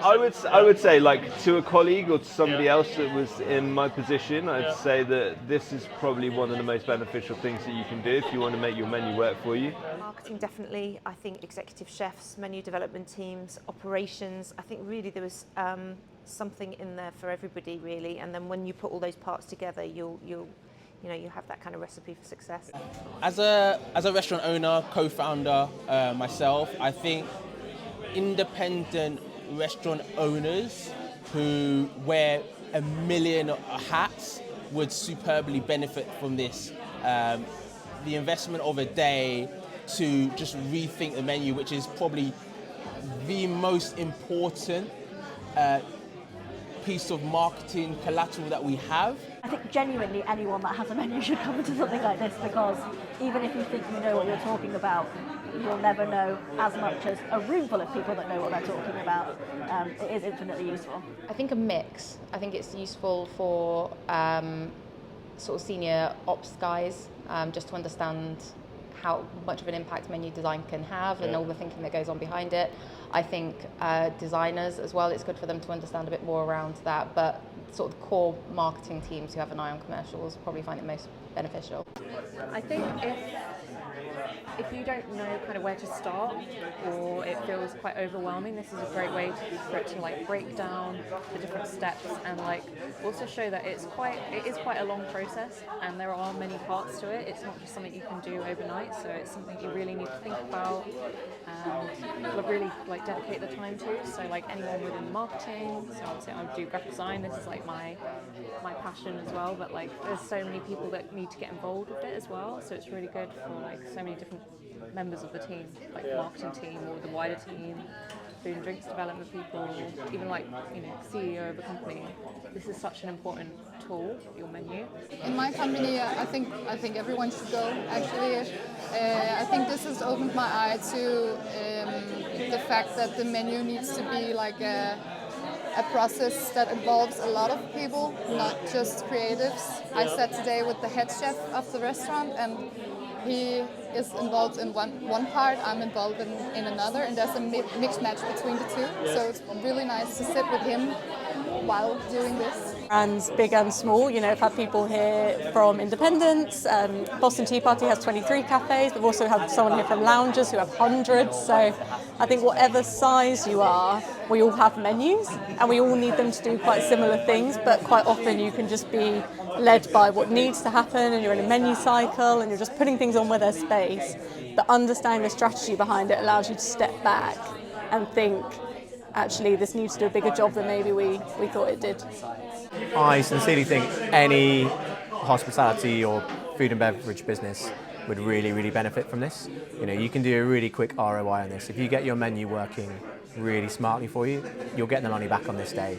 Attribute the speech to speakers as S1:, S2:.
S1: I would say, like, to a colleague or to somebody else that was in my position, I'd say that this is probably one of the most beneficial things that you can do if you want to make your menu work for you.
S2: Marketing, definitely. I think executive chefs, menu development teams, operations. I think really there was something in there for everybody, really. And then when you put all those parts together, you have that kind of recipe for success.
S3: As a restaurant owner, co-founder myself, I think independent restaurant owners who wear a million hats would superbly benefit from this. The investment of a day to just rethink the menu, which is probably the most important piece of marketing collateral that we have.
S4: I think genuinely anyone that has a menu should come into something like this, because even if you think you know what you're talking about, you'll never know as much as a room full of people that know what they're talking about. It is infinitely useful.
S5: I think a mix. I think it's useful for sort of senior ops guys, just to understand how much of an impact menu design can have and all the thinking that goes on behind it. I think designers as well, it's good for them to understand a bit more around that, but sort of core marketing teams who have an eye on commercials probably find it most beneficial.
S6: I think if you don't know kind of where to start, or it feels quite overwhelming, this is a great way for it to like break down the different steps and like also show that it is quite a long process and there are many parts to it. It's not just something you can do overnight, so it's something you really need to think about and really like dedicate the time to. So like anyone within marketing, so obviously I do graphic design, this is like my passion as well, but like there's so many people that need to get involved with it as well, so it's really good for like so many different members of the team, like the marketing team or the wider team, food and drinks development people, even like CEO of a company. This is such an important tool, your menu.
S7: In my company, I think everyone should go. Actually, I think this has opened my eye to the fact that the menu needs to be like a process that involves a lot of people, not just creatives. I sat today with the head chef of the restaurant, and he is involved in one part, I'm involved in another, and there's a mixed match between the two. So it's really nice to sit with him while doing this.
S8: Brands big and small, I've had people here from independents. Boston Tea Party has 23 cafes. We've also had someone here from Loungers who have hundreds. So I think whatever size you are, we all have menus and we all need them to do quite similar things, but quite often you can just be led by what needs to happen and you're in a menu cycle and you're just putting things on where there's space. But understanding the strategy behind it allows you to step back and think, actually, this needs to do a bigger job than maybe we thought it did.
S9: I sincerely think any hospitality or food and beverage business would really, really benefit from this. You can do a really quick ROI on this. If you get your menu working really smartly for you, you'll get the money back on this day.